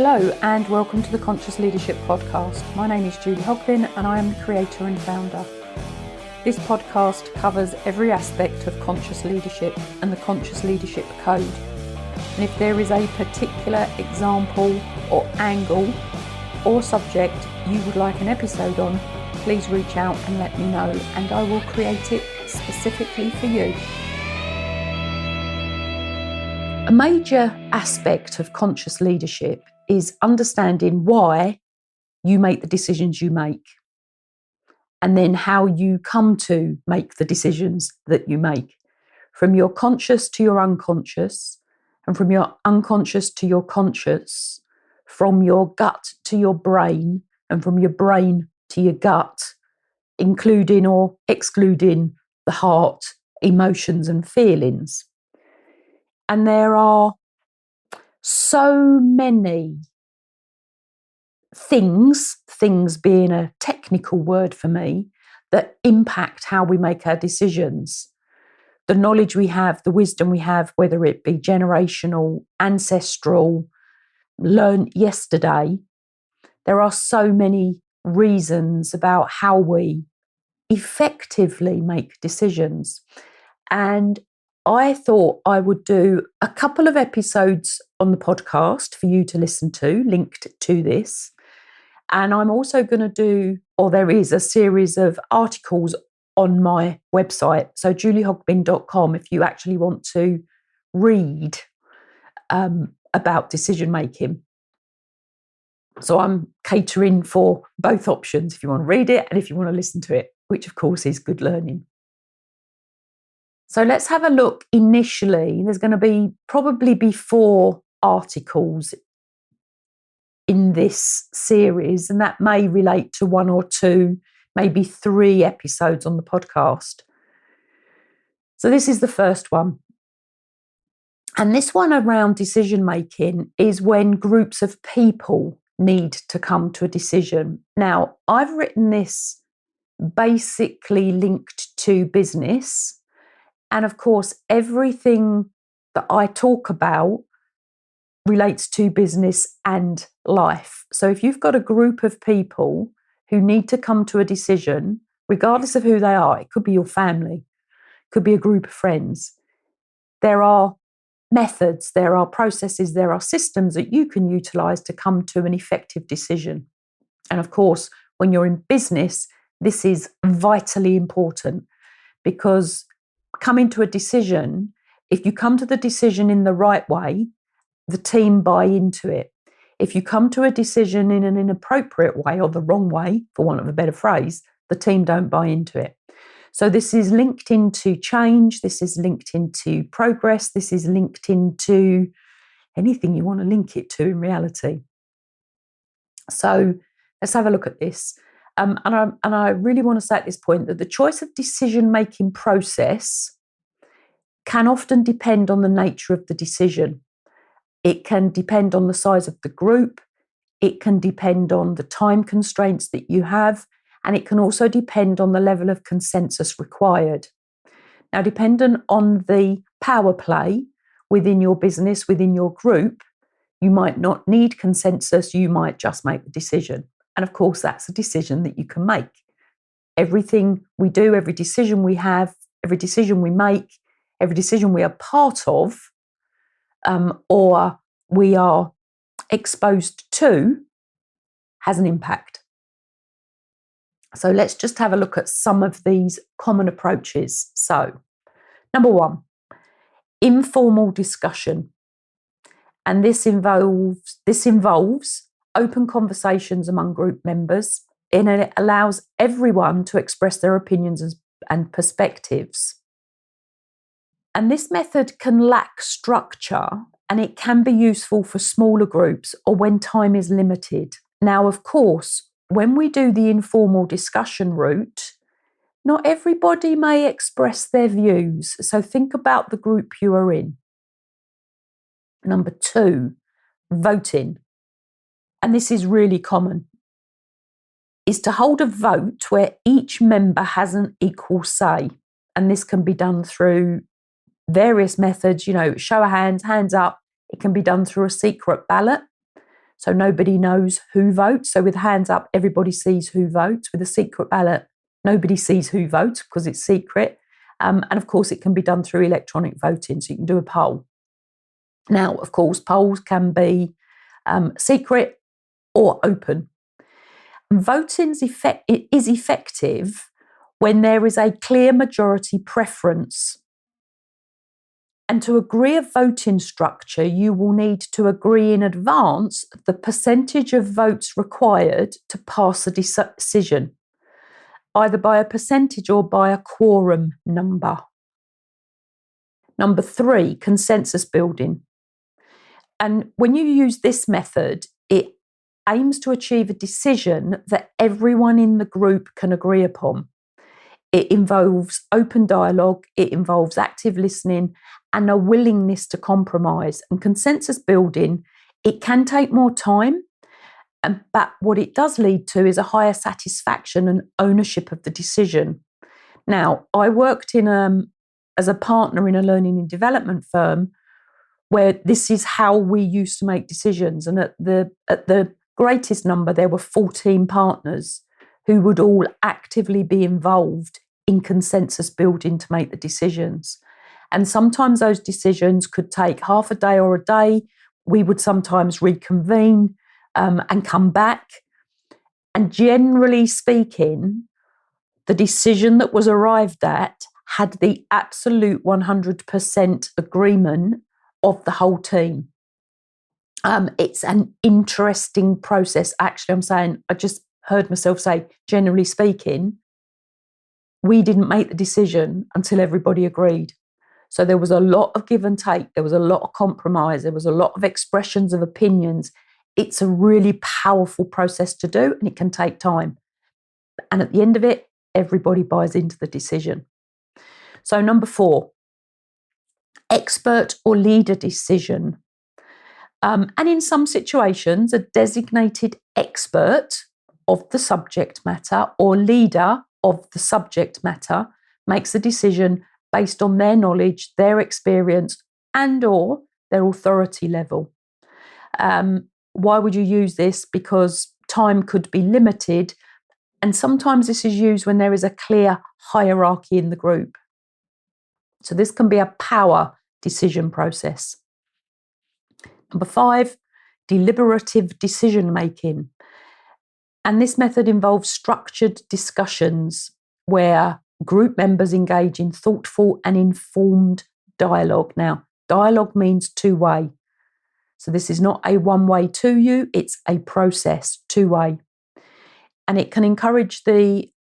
Hello and welcome to the Conscious Leadership Podcast. My name is Julie Hogbin and I am the creator and founder. This podcast covers every aspect of conscious leadership and the Conscious Leadership Code. And if there is a particular example or angle or subject you would like an episode on, please reach out and let me know and I will create it specifically for you. A major aspect of conscious leadership is understanding why you make the decisions you make, and then how you come to make the decisions that you make, from your conscious to your unconscious, and from your unconscious to your conscious, from your gut to your brain, and from your brain to your gut, including or excluding the heart, emotions and feelings. And there are so many things being a technical word for me, that impact how we make our decisions. The knowledge we have, the wisdom we have, whether it be generational, ancestral, learned yesterday, there are so many reasons about how we effectively make decisions. And I thought I would do a couple of episodes on the podcast for you to listen to, linked to this. And I'm also going to do, or there is a series of articles on my website, so juliehogbin.com, if you actually want to read about decision making. So I'm catering for both options, if you want to read it and if you want to listen to it, which of course is good learning. So let's have a look initially. There's going to probably be 4 articles in this series, and that may relate to 1 or 2, maybe 3 episodes on the podcast. So this is the first one. And this one around decision making is when groups of people need to come to a decision. Now, I've written this basically linked to business. And of course, everything that I talk about relates to business and life. So if you've got a group of people who need to come to a decision, regardless of who they are, it could be your family, it could be a group of friends, there are methods, there are processes, there are systems that you can utilize to come to an effective decision. And of course, when you're in business, this is vitally important, because coming to a decision, if you come to the decision in the right way, the team buy into it. If you come to a decision in an inappropriate way, or the wrong way, for want of a better phrase, the team don't buy into it. So this is linked into change, this is linked into progress, this is linked into anything you want to link it to in reality. So let's have a look at this. And I really want to say at this point that the choice of decision-making process can often depend on the nature of the decision. It can depend on the size of the group. It can depend on the time constraints that you have. And it can also depend on the level of consensus required. Now, dependent on the power play within your business, within your group, you might not need consensus. You might just make the decision. And of course, that's a decision that you can make. Everything we do, every decision we have, every decision we make, every decision we are part of, or we are exposed to, has an impact. So let's just have a look at some of these common approaches. So, number 1, informal discussion. And this involves open conversations among group members, and it allows everyone to express their opinions and perspectives. And this method can lack structure, and it can be useful for smaller groups or when time is limited. Now, of course, when we do the informal discussion route, not everybody may express their views. So think about the group you are in. Number 2, voting. And this is really common, is to hold a vote where each member has an equal say. And this can be done through various methods, show of hands, hands up. It can be done through a secret ballot. So nobody knows who votes. So with hands up, everybody sees who votes. With a secret ballot, nobody sees who votes because it's secret. And of course, it can be done through electronic voting. So you can do a poll. Now, of course, polls can be secret or open. Voting is effective when there is a clear majority preference. And to agree a voting structure, you will need to agree in advance the percentage of votes required to pass a decision, either by a percentage or by a quorum number. Number 3, consensus building. And when you use this method, it aims to achieve a decision that everyone in the group can agree upon. It involves open dialogue, it involves active listening and a willingness to compromise. And consensus building, it can take more time, but what it does lead to is a higher satisfaction and ownership of the decision. Now, I worked as a partner in a learning and development firm where this is how we used to make decisions. And at the greatest number, there were 14 partners who would all actively be involved in consensus building to make the decisions. And sometimes those decisions could take half a day or a day. We would sometimes reconvene and come back. And generally speaking, the decision that was arrived at had the absolute 100% agreement of the whole team. It's an interesting process. Actually, I just heard myself say, generally speaking, we didn't make the decision until everybody agreed. So there was a lot of give and take. There was a lot of compromise. There was a lot of expressions of opinions. It's a really powerful process to do, and it can take time. And at the end of it, everybody buys into the decision. So number 4, expert or leader decision. And in some situations, a designated expert of the subject matter or leader of the subject matter makes a decision based on their knowledge, their experience, and or their authority level. Why would you use this? Because time could be limited, and sometimes this is used when there is a clear hierarchy in the group. So this can be a power decision process. Number 5, deliberative decision making. And this method involves structured discussions where group members engage in thoughtful and informed dialogue. Now, dialogue means two-way. So this is not a one-way to you, it's a process, two-way. And it can encourage the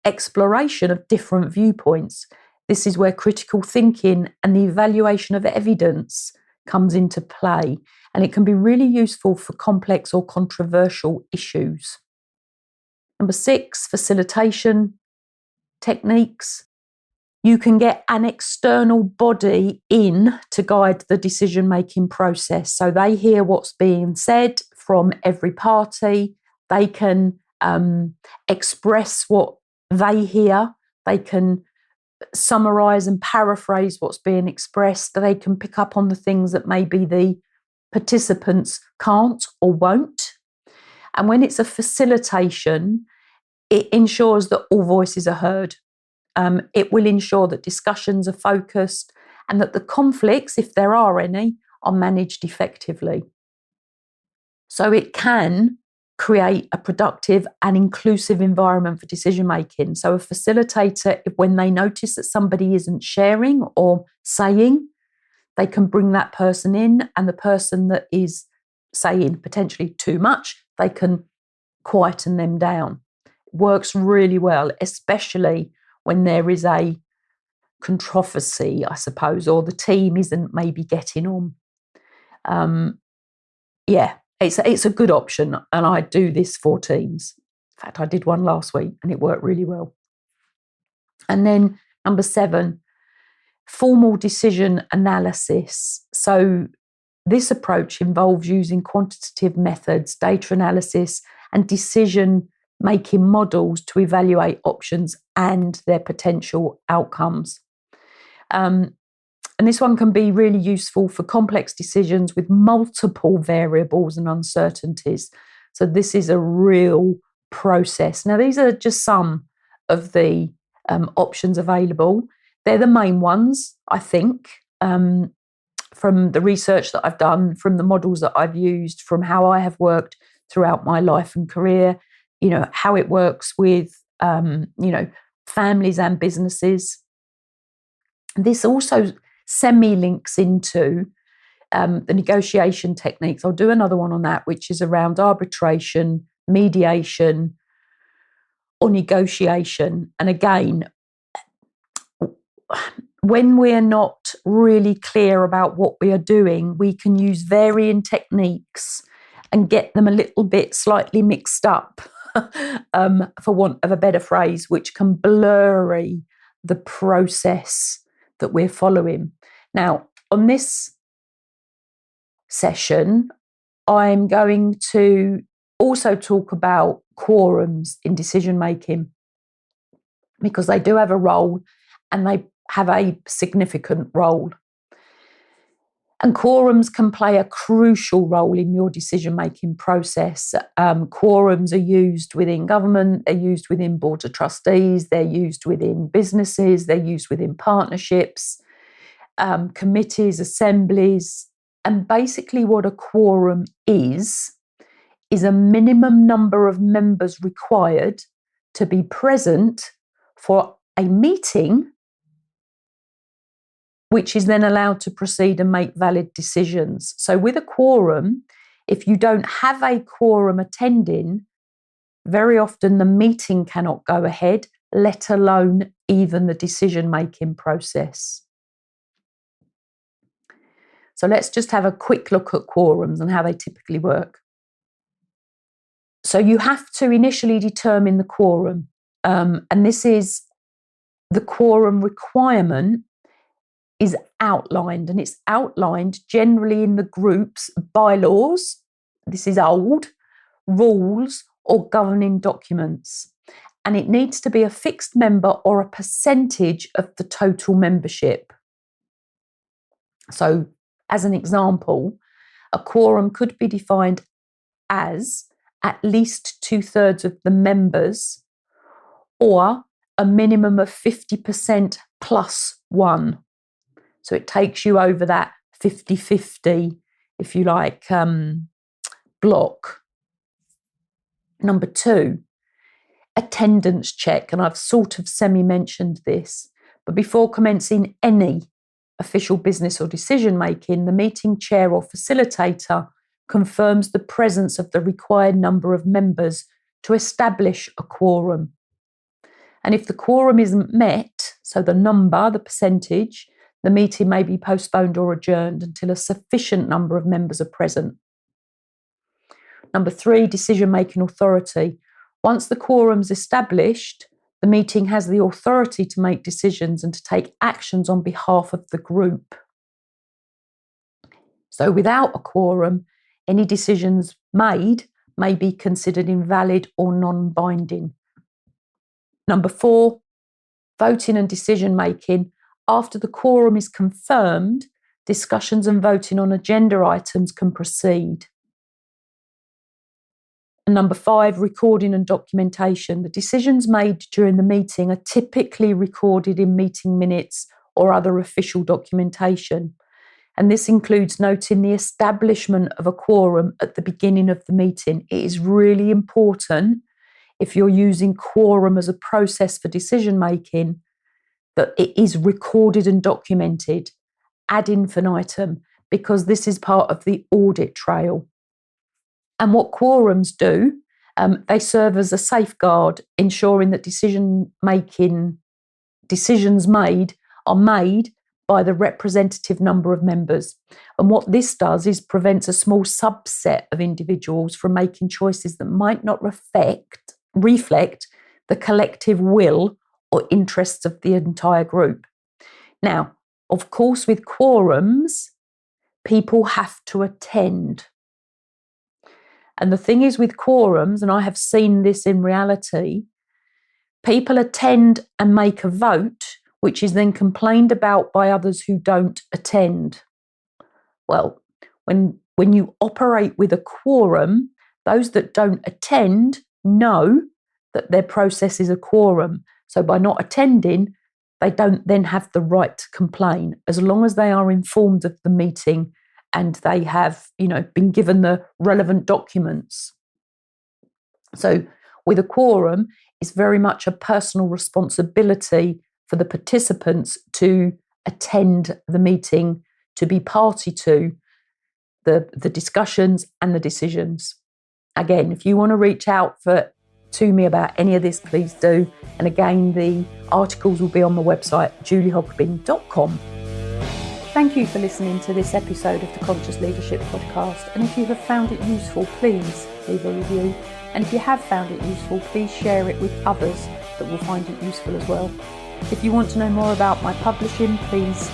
exploration of different viewpoints. This is where critical thinking and the evaluation of evidence comes into play. And it can be really useful for complex or controversial issues. Number 6, facilitation techniques. You can get an external body in to guide the decision-making process. So they hear what's being said from every party. They can express what they hear. They can summarise and paraphrase what's being expressed. They can pick up on the things that maybe the participants can't or won't. And when it's a facilitation, it ensures that all voices are heard. It will ensure that discussions are focused and that the conflicts, if there are any, are managed effectively. So it can create a productive and inclusive environment for decision making. So a facilitator, when they notice that somebody isn't sharing or saying, they can bring that person in, and the person that is saying potentially too much, they can quieten them down. It works really well, especially when there is a controversy, I suppose, or the team isn't maybe getting on. It's a good option, and I do this for teams. In fact, I did one last week and it worked really well. And then number 7, formal decision analysis. So this approach involves using quantitative methods, data analysis, and decision-making models to evaluate options and their potential outcomes. And this one can be really useful for complex decisions with multiple variables and uncertainties. So this is a real process. Now, these are just some of the options available. They're the main ones, I think, from the research that I've done, from the models that I've used, from how I have worked throughout my life and career, how it works with, families and businesses. This also semi-links into the negotiation techniques. I'll do another one on that, which is around arbitration, mediation, or negotiation. And again, when we're not really clear about what we are doing, we can use varying techniques and get them a little bit slightly mixed up, for want of a better phrase, which can blurry the process that we're following. Now, on this session, I'm going to also talk about quorums in decision making, because they do have a role and they have a significant role. And quorums can play a crucial role in your decision-making process. Quorums are used within government, they're used within boards of trustees, they're used within businesses, they're used within partnerships, committees, assemblies. And basically what a quorum is a minimum number of members required to be present for a meeting, which is then allowed to proceed and make valid decisions. So with a quorum, if you don't have a quorum attending, very often the meeting cannot go ahead, let alone even the decision-making process. So let's just have a quick look at quorums and how they typically work. So you have to initially determine the quorum, and this is the quorum requirement is outlined, and it's outlined generally in the group's bylaws, this is old, rules or governing documents. And it needs to be a fixed member or a percentage of the total membership. So, as an example, a quorum could be defined as at least 2/3 of the members, or a minimum of 50% plus one. So it takes you over that 50-50, if you like, block. Number 2, attendance check. And I've sort of semi-mentioned this, but before commencing any official business or decision making, the meeting chair or facilitator confirms the presence of the required number of members to establish a quorum. And if the quorum isn't met, so the number, the percentage, the meeting may be postponed or adjourned until a sufficient number of members are present. Number 3, decision-making authority. Once the quorum's established, the meeting has the authority to make decisions and to take actions on behalf of the group. So without a quorum, any decisions made may be considered invalid or non-binding. Number 4, voting and decision-making. After the quorum is confirmed, discussions and voting on agenda items can proceed. And number 5, recording and documentation. The decisions made during the meeting are typically recorded in meeting minutes or other official documentation. And this includes noting the establishment of a quorum at the beginning of the meeting. It is really important, if you're using quorum as a process for decision making, that it is recorded and documented ad infinitum, because this is part of the audit trail. And what quorums do, they serve as a safeguard, ensuring that decisions made are made by the representative number of members. And what this does is prevents a small subset of individuals from making choices that might not reflect the collective will or interests of the entire group. Now, of course, with quorums, people have to attend. And the thing is with quorums, and I have seen this in reality, people attend and make a vote which is then complained about by others who don't attend. Well, when you operate with a quorum, those that don't attend know that their process is a quorum. So by not attending, they don't then have the right to complain, as long as they are informed of the meeting and they have, been given the relevant documents. So with a quorum, it's very much a personal responsibility for the participants to attend the meeting, to be party to the discussions and the decisions. Again, if you want to reach out to me about any of this, please do. And again, the articles will be on the website, juliehogbin.com. Thank you for listening to this episode of the Conscious Leadership Podcast. And if you have found it useful, please leave a review. And if you have found it useful, please share it with others that will find it useful as well. If you want to know more about my publishing, please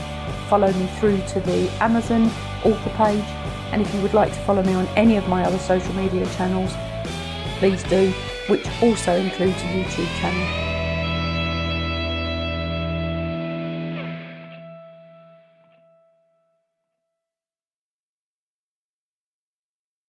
follow me through to the Amazon author page. And if you would like to follow me on any of my other social media channels, please do, which also includes a YouTube channel.